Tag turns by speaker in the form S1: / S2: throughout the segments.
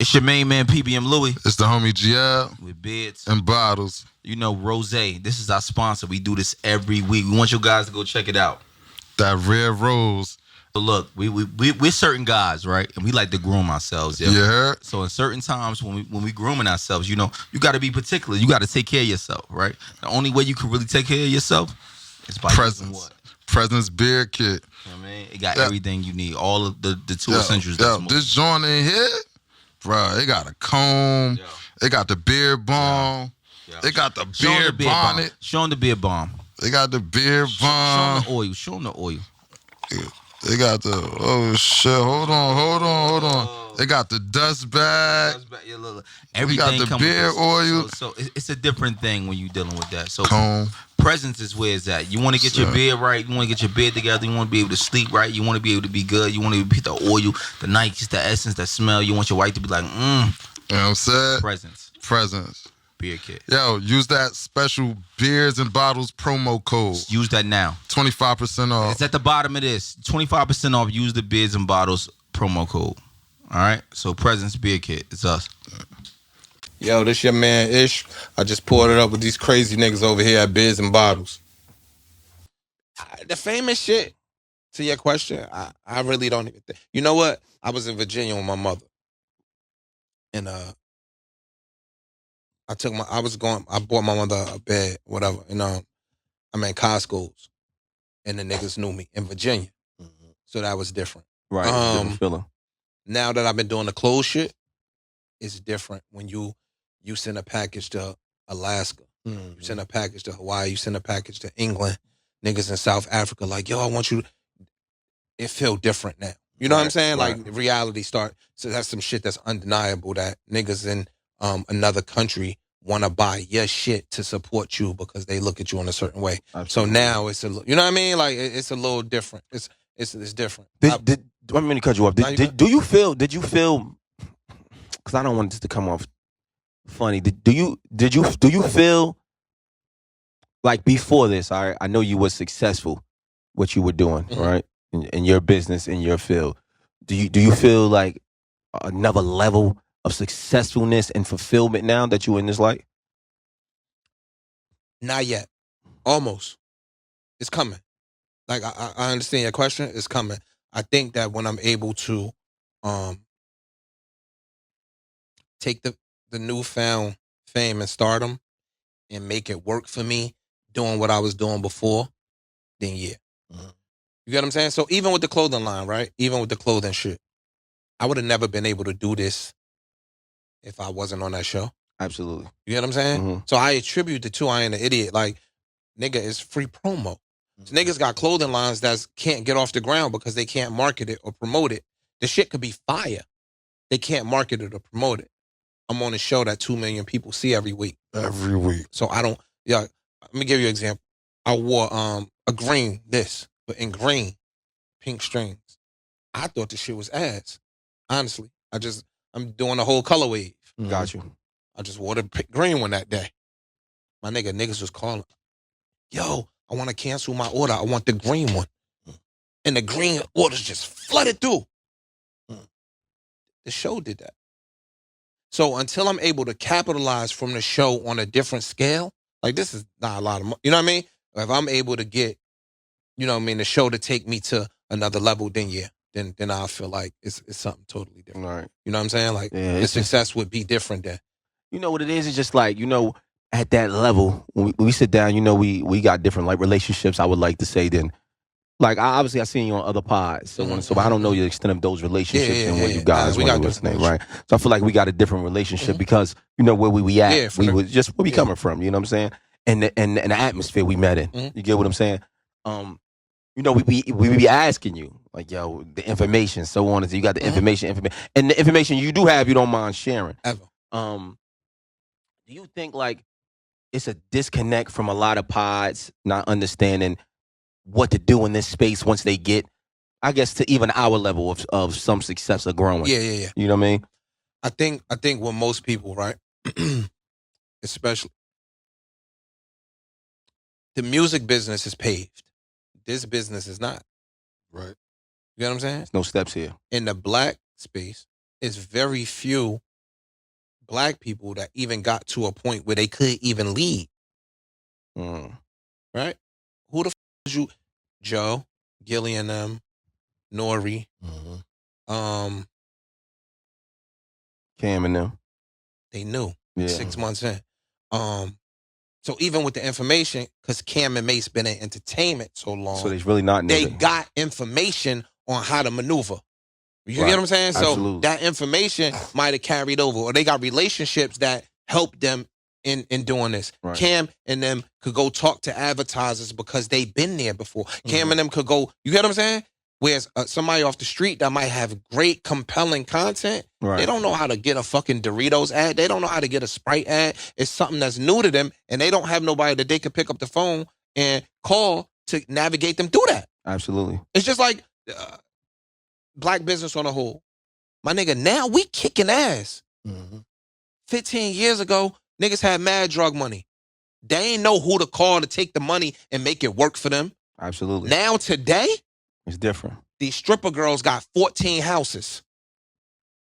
S1: It's your main man, PBM Louie.
S2: It's the homie GL.
S1: With Bids.
S2: And Bottles.
S1: You know, Rose. This is our sponsor. We do this every week. We want you guys to go check it out.
S2: That Red Rose.
S1: So look, we're certain guys, right? And we like to groom ourselves. Yeah.
S2: Yeah.
S1: So in certain times when we grooming ourselves, you know, you got to be particular. You got to take care of yourself, right? The only way you can really take care of yourself is by using what?
S2: Presence beard kit.
S1: You know what I mean? It got everything you need. All of the two essentials.
S2: This joint in here, bro, it got a comb. It got the beard balm. It got the beard bonnet.
S1: Show them the beard balm.
S2: They got the beard balm.
S1: Show them the oil. Show them the oil.
S2: They got the, oh shit, hold on. They got the dust bag.
S1: Everything
S2: got the beard oil.
S1: So it's a different thing when you're dealing with that. So
S2: comb.
S1: Presence is where it's at. You want to get your beard right. You want to get your beard together. You want to be able to sleep right. You want to be able to be good. You want to get the oil, the Nikes, the essence, the smell. You want your wife to be like,
S2: You know what I'm saying?
S1: Presence. Beard kit.
S2: Yo, use that special Beards and Bottles promo code.
S1: Use that now.
S2: 25% off.
S1: It's at the bottom of this. 25% off. Use the Beards and Bottles promo code. All right? So Presence Beard Kit. It's us.
S3: Yo, this your man Ish. I just poured it up with these crazy niggas over here at Beards and Bottles. The famous shit, to your question, I really don't even think. You know what? I was in Virginia with my mother. And I bought my mother a bed, whatever. And I'm in Costco's. And the niggas knew me in Virginia. Mm-hmm. So that was different.
S4: Right. Different feeling.
S3: Now that I've been doing the clothes shit, it's different when you send a package to Alaska. Mm-hmm. You send a package to Hawaii. You send a package to England. Niggas in South Africa, like, yo, I want you. It feel different now. You know what I'm saying? Right. Like, reality start. So that's some shit that's undeniable that niggas in another country want to buy your shit to support you because they look at you in a certain way. Absolutely. So now it's you know what I mean? Like, it's a little different. It's different.
S4: I mean to cut you off. Did you feel, because I don't want this to come off funny. Did you feel like before this, I know you were successful, what you were doing, mm-hmm. right? In your business, in your field. Do you feel like another level of successfulness and fulfillment now that you're in this light?
S3: Not yet. Almost. It's coming. Like, I understand your question. It's coming. I think that when I'm able to take the newfound fame and stardom and make it work for me doing what I was doing before, then yeah. Mm-hmm. You get what I'm saying? So even with the clothing line, right? Even with the clothing shit, I would have never been able to do this if I wasn't on that show.
S4: Absolutely.
S3: You get what I'm saying? Mm-hmm. So I attribute the two. I ain't an idiot. Like, nigga, it's free promo. So niggas got clothing lines that can't get off the ground because they can't market it or promote it. The shit could be fire. They can't market it or promote it. I'm on a show that 2 million people see every week.
S2: Every week.
S3: So I don't, let me give you an example. I wore a green but in green, pink strings. I thought the shit was ass. Honestly. I'm doing the whole color wave.
S4: Mm-hmm. Got you.
S3: I just wore the green one that day. My niggas was calling. Yo, I want to cancel my order. I want the green one. And the green orders just flooded through. The show did that. So until I'm able to capitalize from the show on a different scale, like, this is not a lot of money. You know what I mean? If I'm able to get, you know what I mean, the show to take me to another level, then yeah. Then I feel like it's something totally different.
S4: Right.
S3: You know what I'm saying? Like, the success would be different then.
S4: You know what it is? It's just like, at that level, when we sit down, we got different, like, relationships, I would like to say, then. Like, I seen you on other pods, so I don't know the extent of those relationships and what you guys want to listening, right? So I feel like we got a different relationship because, where we at, we was just where we coming from, you know what I'm saying? And the atmosphere we met in, you get what I'm saying? We be asking you, like, yo, the information, so on, and so you got the information, and the information you do have, you don't mind sharing.
S3: Ever.
S4: Do you think, like, it's a disconnect from a lot of pods not understanding what to do in this space once they get, I guess, to even our level of some success or growing?
S3: Yeah.
S4: You know what I mean?
S3: I think with most people, right, especially, the music business is paved. This business is not.
S2: Right.
S3: You know what I'm saying?
S4: There's no steps here.
S3: In the black space, it's very few black people that even got to a point where they could even lead. Right? Who the was you? Joe, Gillian, Nori,
S4: Cam and them.
S3: They knew 6
S4: Yeah.
S3: months in. So even with the information, because Cam and Mace been in entertainment so long,
S4: So they really not.
S3: they got information on how to maneuver. You
S4: Right.
S3: get what I'm saying?
S4: Absolutely.
S3: So that information might have carried over, or they got relationships that helped them in doing this.
S4: Right.
S3: Cam and them could go talk to advertisers because they've been there before. Cam and them could go, you get what I'm saying? Whereas somebody off the street that might have great, compelling content,
S4: Right.
S3: they don't know how to get a fucking Doritos ad. They don't know how to get a Sprite ad. It's something that's new to them, and they don't have nobody that they could pick up the phone and call to navigate them through that.
S4: Absolutely.
S3: It's just like black business on a whole. My nigga, now we kicking ass. 15 years ago, niggas had mad drug money. They ain't know who to call to take the money and make it work for them.
S4: Absolutely.
S3: Now today,
S4: It's different.
S3: these stripper girls got 14 houses.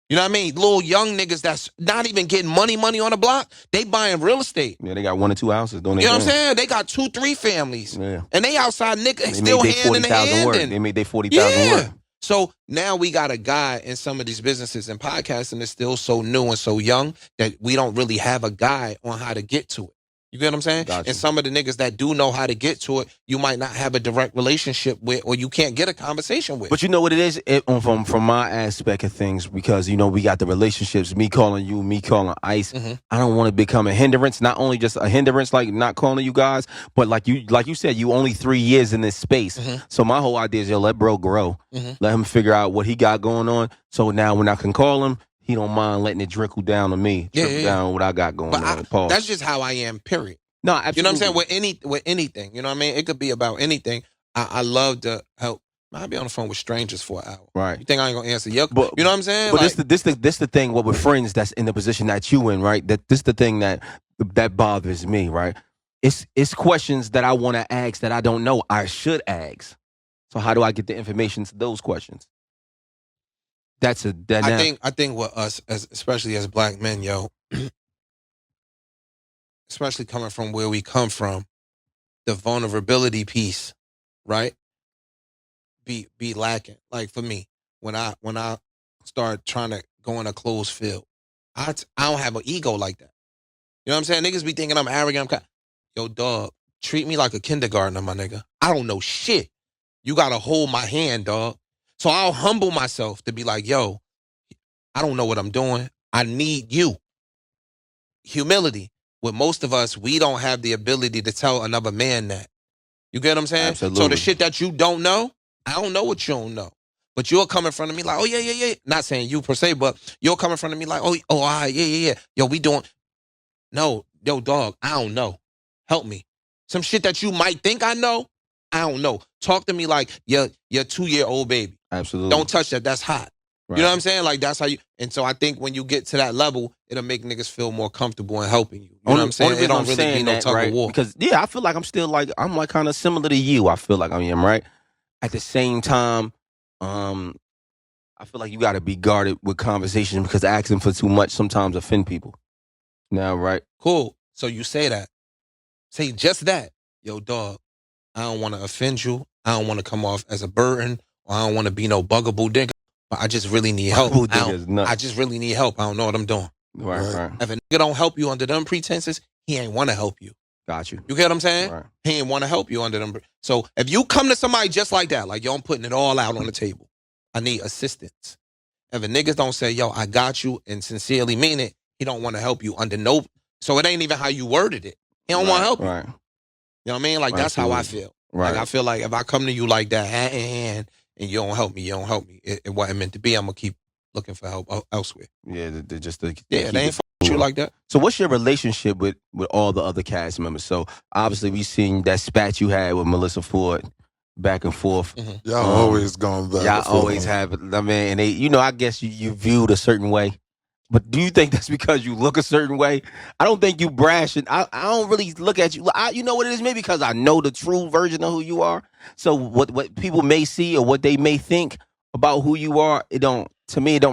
S3: You know what I mean? Little young niggas that's not even getting money on the block, they buying real estate.
S4: Yeah, they got 1 or 2 houses, don't they?
S3: You know what I'm saying? They got 2-3 families.
S4: Yeah.
S3: And they outside niggas
S4: They
S3: still
S4: made their
S3: hand in the
S4: 40,000 work.
S3: hand.
S4: They made their 40,000 work.
S3: So now we got a guy in some of these businesses, and podcasting is still so new and so young that we don't really have a guy on how to get to it. You get what I'm saying?
S4: Gotcha.
S3: And some of the niggas that do know how to get to it, you might not have a direct relationship with, or you can't get a conversation with.
S4: But you know what it is? From my aspect of things, because, you know, we got the relationships, me calling you, me calling Ice. I don't want to become a hindrance, not only just a hindrance, like not calling you guys, but like you said, you only 3 years in this space. So my whole idea is, let bro grow. Let him figure out what he got going on. So now when I can call him, he don't mind letting it trickle down to me, down what I got going on.
S3: That's just how I am, period.
S4: No, absolutely.
S3: You know what I'm saying? With anything, you know what I mean? It could be about anything. I love to help. I'll be on the phone with strangers for an hour.
S4: Right.
S3: You think I ain't gonna answer you?
S4: But,
S3: you know what I'm saying?
S4: But
S3: like,
S4: this the thing. What with friends that's in the position that you in, right? This the thing that bothers me, right? It's questions that I want to ask that I don't know. I should ask. So how do I get the information to those questions? I
S3: think with us, especially as black men, yo, especially coming from where we come from, the vulnerability piece, right? Be lacking. Like for me, when I start trying to go in a closed field, I don't have an ego like that. You know what I'm saying? Niggas be thinking I'm arrogant. Yo, dog, treat me like a kindergartner, my nigga. I don't know shit. You gotta hold my hand, dog. So I'll humble myself to be like, yo, I don't know what I'm doing. I need you. Humility. With most of us, we don't have the ability to tell another man that. You get what I'm saying?
S4: Absolutely.
S3: So the shit that you don't know, I don't know what you don't know. But you'll come in front of me like, oh, yeah. Not saying you per se, but you'll come in front of me like, all right, yeah. Yo, we doing. No, yo, dog, I don't know. Help me. Some shit that you might think I know, I don't know. Talk to me like your 2-year-old baby.
S4: Absolutely.
S3: Don't touch that. That's hot.
S4: Right.
S3: You know what I'm saying? Like, that's how you. And so I think when you get to that level, it'll make niggas feel more comfortable in helping you. You know what I'm saying? It don't really be no tug of war.
S4: Because, I feel like I'm like kind of similar to you. I feel like I am, right? At the same time, I feel like you got to be guarded with conversation because asking for too much sometimes offend people. Now, right?
S3: Cool. So you say that. Say just that. Yo, dog, I don't want to offend you. I don't want to come off as a burden, or I don't want to be no bugaboo nigga. But I just really need help. I just really need help. I don't know what I'm doing.
S4: Right.
S3: If a nigga don't help you under them pretenses, he ain't want to help you.
S4: Got you.
S3: You get what I'm saying?
S4: Right.
S3: He ain't want to help you under them. So if you come to somebody just like that, like, yo, I'm putting it all out on the table. I need assistance. If a niggas don't say, yo, I got you, and sincerely mean it, he don't want to help you under no. So it ain't even how you worded it. He don't want to help you.
S4: Right.
S3: You know what I mean? Like, that's how I feel.
S4: Right.
S3: Like, I feel like if I come to you like that, hand in hand, and you don't help me, It wasn't meant to be. I'm going to keep looking for help elsewhere.
S4: Yeah, they
S3: ain't fuck with you like that.
S4: So what's your relationship with all the other cast members? So obviously we seen that spat you had with Melissa Ford back and forth.
S2: Y'all always going back.
S4: Y'all always have it. I mean, and they, I guess you viewed a certain way. But do you think that's because you look a certain way? I don't think you brash, and I don't really look at you. You know what it is? Maybe because I know the true version of who you are. So what people may see or what they may think about who you are, it don't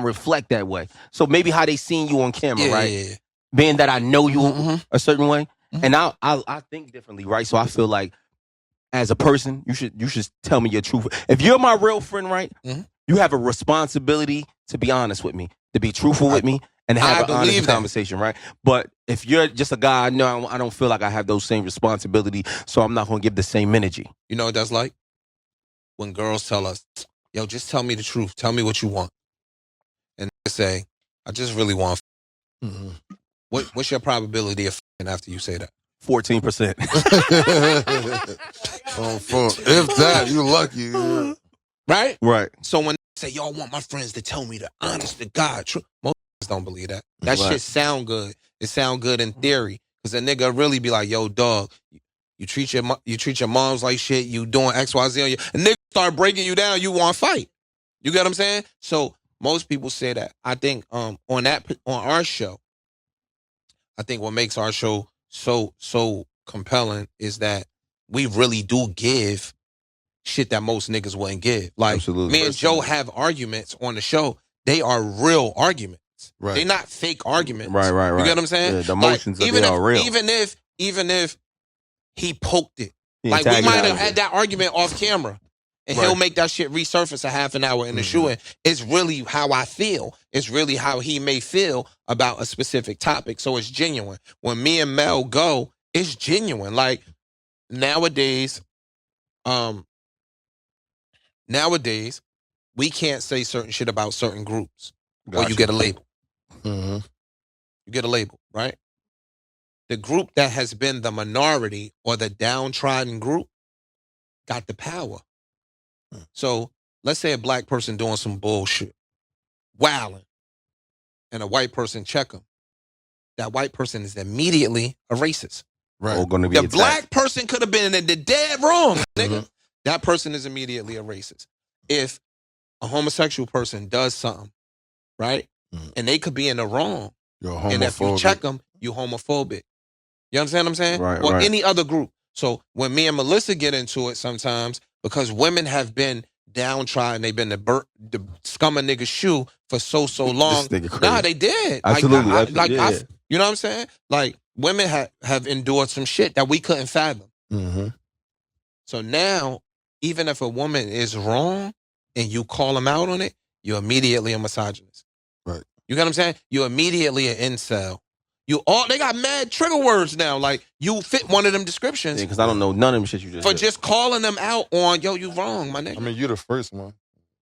S4: reflect that way. So maybe how they seen you on camera, right?
S3: Yeah.
S4: Being that I know you a certain way, and I think differently, right? So I feel like as a person, you should tell me your truth. If you're my real friend, right, you have a responsibility to be honest with me, to be truthful with me, and have an honest conversation, right? But if you're just a guy, I don't feel like I have those same responsibility, so I'm not gonna give the same energy.
S3: You know what that's like? When girls tell us, yo, just tell me the truth. Tell me what you want. And they say, I just really want What's your probability of after you say that?
S4: 14%.
S2: If that, you lucky.
S3: Right?
S4: Right.
S3: So when they say, yo, I want my friends to tell me the honest to God truth, most don't believe that. That shit sound good. It sound good in theory. Because a nigga really be like, yo, dog, you treat your moms like shit, you doing X, Y, Z on you. And nigga start breaking you down, you want to fight. You get what I'm saying? So most people say that. I think on our show, I think what makes our show so compelling is that we really do give shit that most niggas wouldn't give. Like,
S4: absolutely.
S3: Me and Joe have arguments on the show. They are real arguments.
S2: Right.
S3: They're not fake arguments.
S4: Right.
S3: You get what I'm saying?
S4: Yeah, the emotions are real.
S3: Even if he poked it.
S4: He
S3: like, we might have had that argument off camera. And he'll make that shit resurface a half an hour in the shooting. It's really how I feel. It's really how he may feel about a specific topic. So it's genuine. When me and Mel go, it's genuine. Like, nowadays, we can't say certain shit about certain groups. Gotcha. Or you get a label. You get a label, right? The group that has been the minority or the downtrodden group got the power. So let's say a black person doing some bullshit, wilding, and a white person check him. That white person is immediately a racist.
S2: Right.
S3: The black person could have been in the dead wrong, nigga. That person is immediately a racist. If a homosexual person does something, right, and they could be in the wrong, and if you check them, you homophobic. You understand what I'm saying?
S4: Right.
S3: Or any other group. So when me and Melissa get into it sometimes, because women have been downtrodden, they've been the scum of nigga's shoe for so long. Nah, they did.
S4: Absolutely.
S3: You know what I'm saying? Like, women have endured some shit that we couldn't fathom. So now, even if a woman is wrong and you call them out on it, you're immediately a misogynist.
S2: Right.
S3: You get what I'm saying? You're immediately an incel. They got mad trigger words now. Like, you fit one of them descriptions.
S4: Yeah, because I don't know none of them shit you just
S3: for
S4: said.
S3: just calling them out on, yo, you wrong, my nigga.
S2: I mean, you're the first one.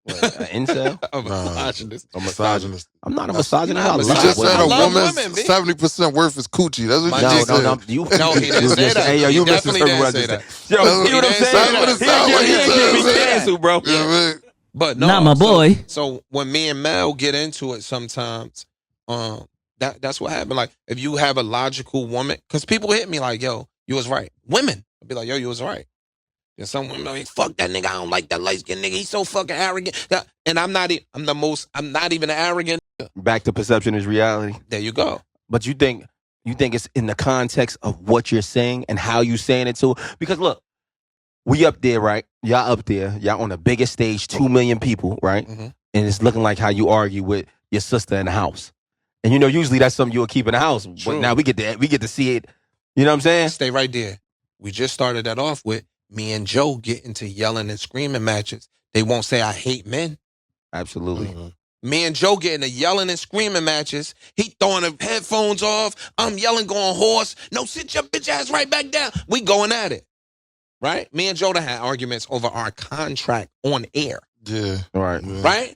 S4: What, an incel?
S3: A misogynist.
S2: A misogynist.
S4: I'm not a misogynist.
S2: You just said a woman's 70% worth is coochie. That's what you just said.
S3: No, he didn't say that.
S4: Hey, yo, you
S3: definitely didn't say that.
S4: Yo, you know what I'm saying? He ain't get me canceled, bro.
S2: Yeah,
S3: but no,
S5: not my boy.
S3: So when me and Mel get into it sometimes, that's what happened. Like, if you have a logical woman, because people hit me like, yo, you was right. Women, I'll be like, yo, you was right. And some women like, fuck that nigga, I don't like that light-skinned nigga, he's so fucking arrogant. And I'm not even arrogant.
S4: Back to perception is reality.
S3: There you go.
S4: But you think it's in the context of what you're saying and how you saying it too? Because look, we up there, right? Y'all up there. Y'all on the biggest stage, 2 million people, right? And it's looking like how you argue with your sister in the house. And you know, usually that's something you'll keep in the house. True. But now we get to see it. You know what I'm saying?
S3: Stay right there. We just started that off with me and Joe get into yelling and screaming matches. They won't say I hate men.
S4: Absolutely.
S3: Me and Joe get into yelling and screaming matches. He throwing the headphones off. I'm yelling, going hoarse. No, sit your bitch ass right back down. We going at it. Right? Me and Joe done had arguments over our contract on air.
S2: Yeah.
S4: Right.
S2: Yeah.
S3: Right?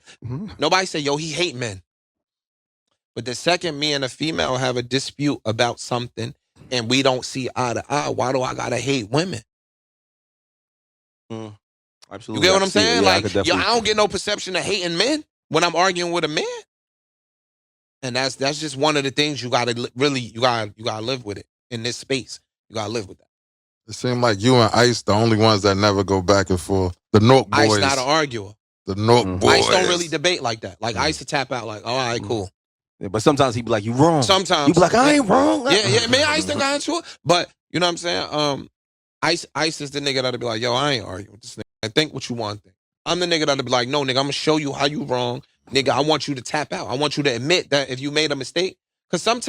S3: Nobody say, yo, he hate men. But the second me and a female have a dispute about something and we don't see eye to eye, why do I gotta hate women?
S4: Absolutely.
S3: You get what I'm saying?
S4: Yeah,
S3: like, yo, I don't get no perception of hating men when I'm arguing with a man. And that's just one of the things you gotta live with it in this space. You gotta live with that.
S2: It seems like you and Ice the only ones that never go back and forth. The Nork boys.
S3: Ice not an arguer.
S2: The Nork boys.
S3: Ice don't really debate like that. Like, Ice to tap out like, all right, cool.
S4: Yeah, but sometimes he be like, you wrong.
S3: Sometimes.
S4: You be like, I ain't wrong.
S3: Yeah, man, Ice done got into it. But, you know what I'm saying? Ice is the nigga that'll be like, yo, I ain't arguing with this nigga. I think what you want to think. I'm the nigga that'll be like, no, nigga, I'm gonna show you how you wrong. Nigga, I want you to tap out. I want you to admit that if you made a mistake. Because sometimes